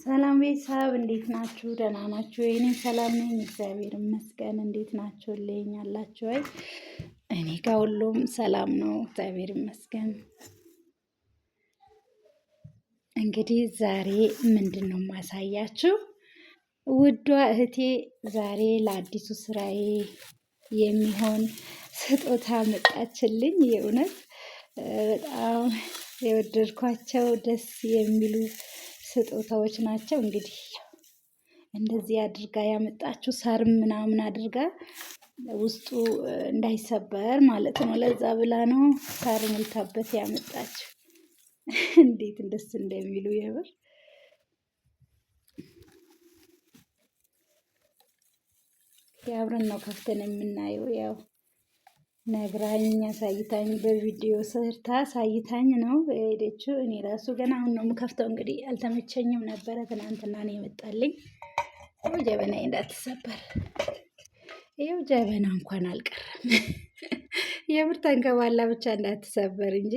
ሰላም ቤተሰብ እንዴት ናችሁ? ደህና ናችሁ? እኔ ሰላም ነኝ፣ እግዚአብሔር ይመስገን። እንዴት ናችሁልኝ? አላችሁ ወይ? እኔ ጋር ሁሉም ሰላም ነው፣ እግዚአብሔር ይመስገን። እንግዲህ ዛሬ ምንድን ነው የማሳያችሁ? ውዷ እህቴ ዛሬ ለአዲሱ ስራዬ የሚሆን ስጦታ መጣችልኝ። የእውነት በጣም የወደድኳቸው ደስ የሚሉ ስጦታዎች ናቸው። እንግዲህ እንደዚህ አድርጋ ያመጣችው ሳርም ምናምን አድርጋ ውስጡ እንዳይሰበር ማለት ነው። ለዛ ብላ ነው ሳር ሞልታበት ያመጣችው። እንዴት ደስ እንደሚሉ የምር አብረን ነው ከፍተን የምናየው። ያው ነግራኝ አሳይታኝ በቪዲዮ ሰርታ አሳይታኝ ነው የሄደችው። እኔ ራሱ ገና አሁን ነው የምከፍተው። እንግዲህ አልተመቸኝም ነበረ፣ ትናንትና ነው የመጣልኝ። ጀበናዬ እንዳትሰበር። ይኸው ጀበና እንኳን አልቀረም። የምር ተንከባላ ብቻ እንዳትሰበር እንጂ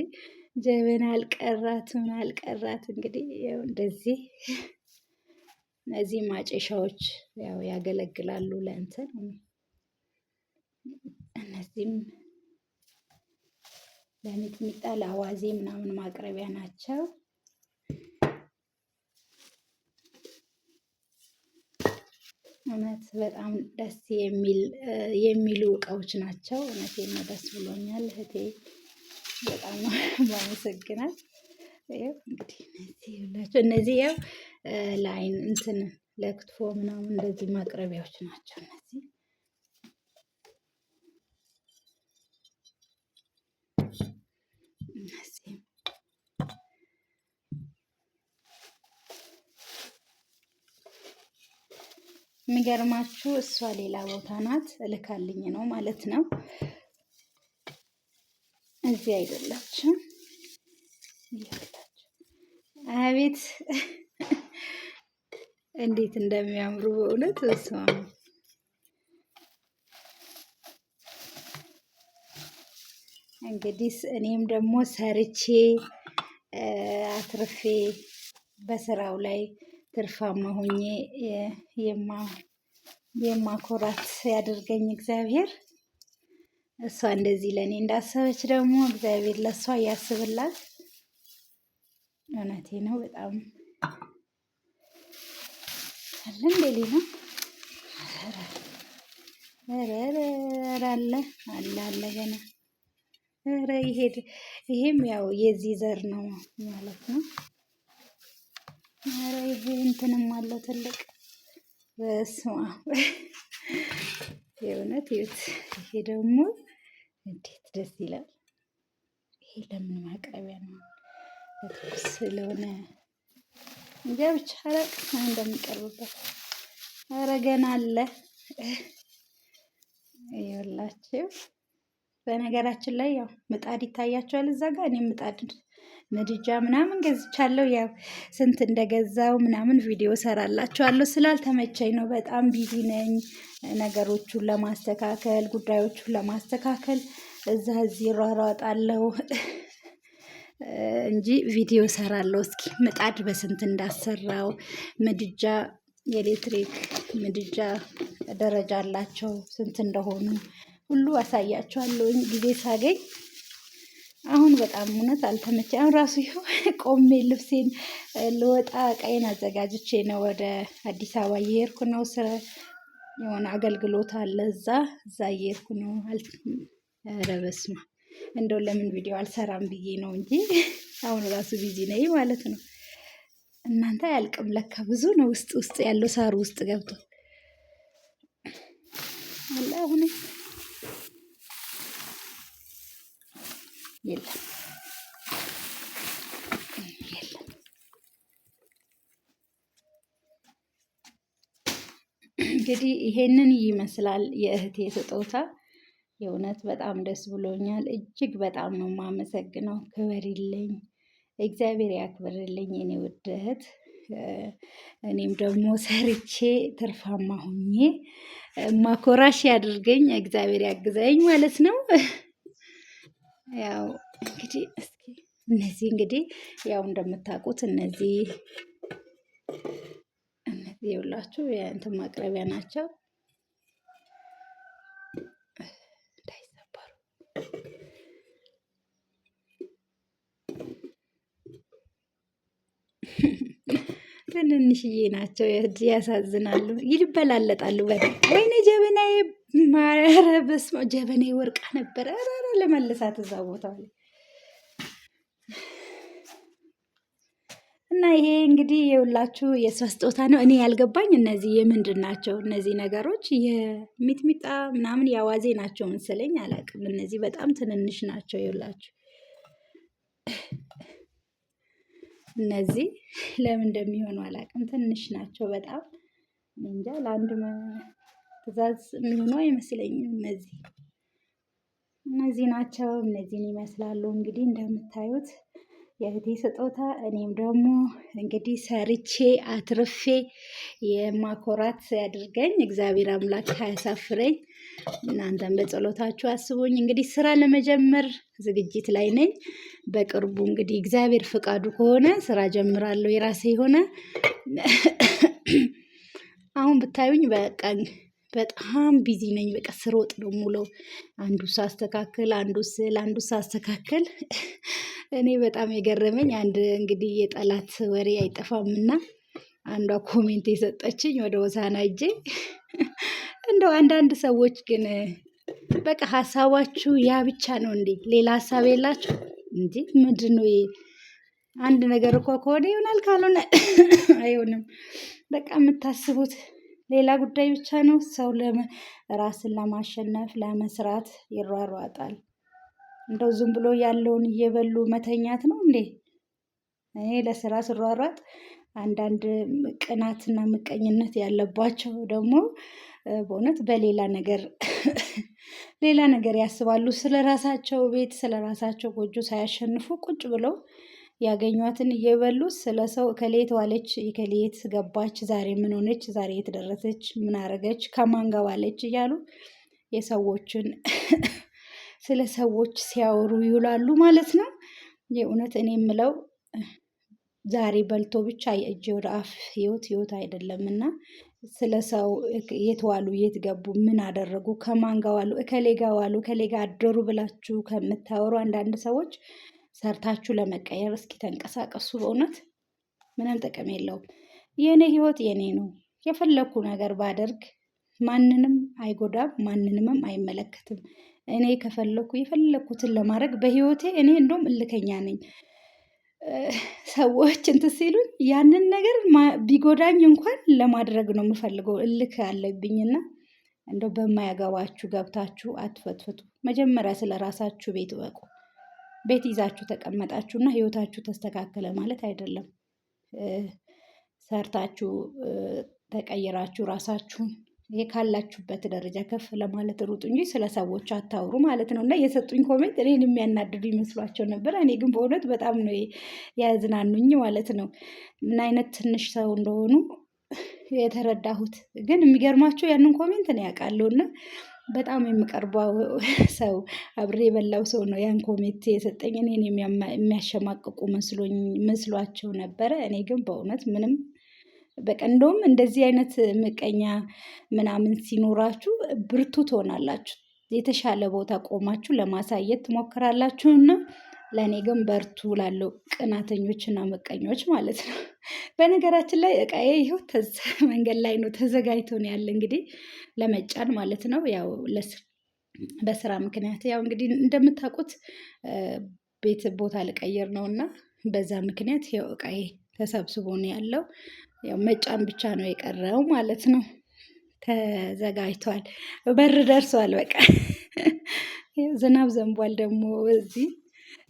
ጀበና አልቀራት ምን አልቀራት። እንግዲህ ያው እንደዚህ እነዚህ ማጨሻዎች ያው ያገለግላሉ ለእንትን። እነዚህም ለሚጥሚጣ ለአዋዜ ምናምን ማቅረቢያ ናቸው። እውነት በጣም ደስ የሚሉ እቃዎች ናቸው። እውነቴን ነው፣ ደስ ብሎኛል እህቴ፣ በጣም ማመሰግናት። እንግዲህ እነዚህ ያው ለአይን እንትን ለክትፎ ምናምን እንደዚህ ማቅረቢያዎች ናቸው። እነዚህ የሚገርማችሁ እሷ ሌላ ቦታ ናት፣ እልካልኝ ነው ማለት ነው። እዚህ አይደላችም። አቤት እንዴት እንደሚያምሩ በእውነት እሷ። እንግዲህ እኔም ደግሞ ሰርቼ አትርፌ በስራው ላይ ትርፋማ ሆኜ የማኮራት ያድርገኝ እግዚአብሔር። እሷ እንደዚህ ለእኔ እንዳሰበች ደግሞ እግዚአብሔር ለእሷ ያስብላት። እውነቴ ነው። በጣም እንደሌ ነው። አለ ገና ይሄም ያው የዚህ ዘር ነው ማለት ነው። ይሄ እንትንም አለው ትልቅ። በስመ አብ የእውነት ይሁት። ይሄ ደግሞ እንዴት ደስ ይላል። ይሄ ለምን ማቅረቢያ ነው? በትኩስ ስለሆነ እንጃ ብቻ አላውቅም እንደሚቀርብበት። ኧረ ገና አለ። ይኸውላችሁ በነገራችን ላይ ያው ምጣድ ይታያችኋል እዛ ጋር። እኔ ምጣድ ምድጃ ምናምን ገዝቻለሁ። ያው ስንት እንደገዛው ምናምን ቪዲዮ ሰራላችኋለሁ። ስላልተመቸኝ ነው፣ በጣም ቢዚ ነኝ። ነገሮቹን ለማስተካከል ጉዳዮቹን ለማስተካከል እዚህ እሯሯጣለሁ እንጂ ቪዲዮ ሰራለሁ። እስኪ ምጣድ በስንት እንዳሰራው፣ ምድጃ የኤሌክትሪክ ምድጃ ደረጃ አላቸው፣ ስንት እንደሆኑ ሁሉ አሳያችኋለሁኝ ጊዜ ሳገኝ። አሁን በጣም እውነት አልተመቸኝ። አሁን ራሱ ይኸው ቆሜ ልብሴን ልወጣ ቀይን አዘጋጅቼ ነው ወደ አዲስ አበባ እየሄድኩ ነው። ስራ የሆነ አገልግሎት አለ እዛ እየሄድኩ ነው። ኧረ በስመ አብ እንደው ለምን ቪዲዮ አልሰራም ብዬ ነው እንጂ አሁን ራሱ ቢዚ ነኝ ማለት ነው። እናንተ አያልቅም ለካ፣ ብዙ ነው ውስጥ ያለው ሳሩ ውስጥ ገብቶ አለ። አሁን የለም። እንግዲህ ይሄንን ይመስላል የእህቴ ስጦታ። የእውነት በጣም ደስ ብሎኛል። እጅግ በጣም ነው የማመሰግነው። ክበሪልኝ፣ እግዚአብሔር ያክብርልኝ የኔ ውድ እህት። እኔም ደግሞ ሰርቼ ትርፋማ ሆኜ ማኮራሽ ያድርገኝ፣ እግዚአብሔር ያግዘኝ ማለት ነው። ያው እንግዲህ እስኪ እነዚህ እንግዲህ ያው እንደምታውቁት እነዚህ ይኸውላችሁ የእንትን ማቅረቢያ ናቸው እንዳይሰበሩ። ትንንሽዬ ናቸው፣ ያሳዝናሉ፣ ይበላለጣሉ በጣም። ወይኔ ጀበናዬ ማረ በስመ አብ፣ ጀበናዬ ወርቃ ነበረ። ኧረ ለመልሳት እዛ ቦታ ላይ እና ይሄ እንግዲህ የሁላችሁ የእሷ ስጦታ ነው። እኔ ያልገባኝ እነዚህ የምንድን ናቸው እነዚህ ነገሮች? የሚጥሚጣ ምናምን የአዋዜ ናቸው መሰለኝ፣ አላውቅም። እነዚህ በጣም ትንንሽ ናቸው። የሁላችሁ እነዚህ ለምን እንደሚሆኑ አላውቅም። ትንሽ ናቸው በጣም እንጃ። ለአንድ ትዕዛዝ የሚሆኑ አይመስለኝም። እነዚህ ናቸው። እነዚህን ይመስላሉ እንግዲህ እንደምታዩት የእህቴ ስጦታ። እኔም ደግሞ እንግዲህ ሰርቼ አትርፌ የማኮራት ያድርገኝ እግዚአብሔር አምላክ፣ አያሳፍረኝ። እናንተም በጸሎታችሁ አስቡኝ። እንግዲህ ስራ ለመጀመር ዝግጅት ላይ ነኝ። በቅርቡ እንግዲህ እግዚአብሔር ፍቃዱ ከሆነ ስራ ጀምራለሁ የራሴ የሆነ። አሁን ብታዩኝ በቃ በጣም ቢዚ ነኝ። በቃ ስሮጥ ነው የምውለው። አንዱ ሳስተካክል፣ አንዱ ስል፣ አንዱ ሳስተካክል። እኔ በጣም የገረመኝ አንድ እንግዲህ የጠላት ወሬ አይጠፋምና አንዷ ኮሜንት የሰጠችኝ ወደ ሆሳዕና ሂጄ እንደው አንዳንድ ሰዎች ግን በቃ ሀሳባችሁ ያ ብቻ ነው እንዴ? ሌላ ሀሳብ የላችሁ እንዴ? ምንድን ነው አንድ ነገር እኮ ከሆነ ይሆናል፣ ካልሆነ አይሆንም። በቃ የምታስቡት ሌላ ጉዳይ ብቻ ነው። ሰው ራስን ለማሸነፍ ለመስራት ይሯሯጣል። እንደው ዝም ብሎ ያለውን እየበሉ መተኛት ነው እንዴ? እኔ ለስራ ስሯሯጥ አንዳንድ ቅናትና ምቀኝነት ያለባቸው ደግሞ በእውነት በሌላ ነገር ያስባሉ። ስለ ራሳቸው ቤት ስለ ራሳቸው ጎጆ ሳያሸንፉ ቁጭ ብለው ያገኟትን እየበሉ ስለ ሰው እከሌት ዋለች፣ እከሌት ገባች፣ ዛሬ ምን ሆነች፣ ዛሬ የት ደረሰች፣ ምን አረገች፣ ከማን ጋር ዋለች እያሉ የሰዎችን ስለ ሰዎች ሲያወሩ ይውላሉ ማለት ነው። የእውነት እኔ የምለው ዛሬ በልቶ ብቻ የእጅ ወደ አፍ ህይወት አይደለምና ስለ ሰው የት ዋሉ፣ የት ገቡ፣ ምን አደረጉ፣ ከማን ጋር ዋሉ፣ እከሌ ጋር ዋሉ፣ እከሌ ጋር አደሩ ብላችሁ ከምታወሩ አንዳንድ ሰዎች ሰርታችሁ ለመቀየር እስኪ ተንቀሳቀሱ። በእውነት ምንም ጥቅም የለውም። የእኔ ህይወት የኔ ነው። የፈለኩ ነገር ባደርግ ማንንም አይጎዳም፣ ማንንምም አይመለከትም። እኔ ከፈለኩ የፈለኩትን ለማድረግ በህይወቴ እኔ እንደውም እልከኛ ነኝ። ሰዎች እንትን ሲሉኝ ያንን ነገር ቢጎዳኝ እንኳን ለማድረግ ነው የምፈልገው። እልክ አለብኝና እንደው በማያገባችሁ ገብታችሁ አትፈትፍቱ። መጀመሪያ ስለ ራሳችሁ ቤት እወቁ። ቤት ይዛችሁ ተቀመጣችሁና ህይወታችሁ ተስተካከለ ማለት አይደለም። ሰርታችሁ ተቀይራችሁ ራሳችሁን ካላችሁበት ደረጃ ከፍ ለማለት ሩጡ እንጂ ስለ ሰዎች አታውሩ ማለት ነው። እና የሰጡኝ ኮሜንት እኔን የሚያናድዱ ይመስሏቸው ነበር። እኔ ግን በእውነት በጣም ነው ያዝናኑኝ ማለት ነው። ምን አይነት ትንሽ ሰው እንደሆኑ የተረዳሁት። ግን የሚገርማቸው ያንን ኮሜንት ነው ያውቃለሁ እና በጣም የምቀርበው ሰው አብሬ የበላው ሰው ነው ያን ኮሜንት የሰጠኝ። እኔን የሚያሸማቅቁ መስሏቸው ነበረ። እኔ ግን በእውነት ምንም በቃ እንደውም እንደዚህ አይነት ምቀኛ ምናምን ሲኖራችሁ ብርቱ ትሆናላችሁ። የተሻለ ቦታ ቆማችሁ ለማሳየት ትሞክራላችሁ። እና ለእኔ ግን በርቱ ላለው ቅናተኞችና ምቀኞች ማለት ነው። በነገራችን ላይ እቃዬ ይኸው መንገድ ላይ ነው ተዘጋጅቶ ነው ያለ እንግዲህ ለመጫን ማለት ነው። ያው በስራ ምክንያት ያው እንግዲህ እንደምታውቁት ቤት ቦታ ልቀይር ነው እና በዛ ምክንያት ያው እቃዬ ተሰብስቦ ነው ያለው። ያው መጫን ብቻ ነው የቀረው ማለት ነው። ተዘጋጅቷል፣ በር ደርሷል። በቃ ዝናብ ዘንቧል ደግሞ እዚህ።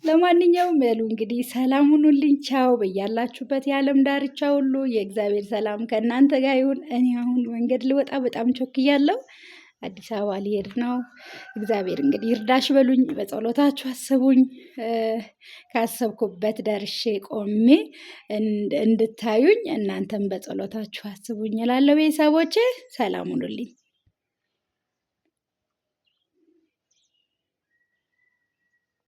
ለማንኛውም ያሉ እንግዲህ ሰላም ሁኑልኝ። ቻው። በያላችሁበት የዓለም ዳርቻ ሁሉ የእግዚአብሔር ሰላም ከእናንተ ጋር ይሁን። እኔ አሁን መንገድ ልወጣ በጣም ቾክያለሁ። አዲስ አበባ ሊሄድ ነው። እግዚአብሔር እንግዲህ ይርዳሽ በሉኝ፣ በጸሎታችሁ አስቡኝ። ካሰብኩበት ደርሼ ቆሜ እንድታዩኝ እናንተም በጸሎታችሁ አስቡኝ እላለሁ። ቤተሰቦቼ ሰላም ሁኑልኝ።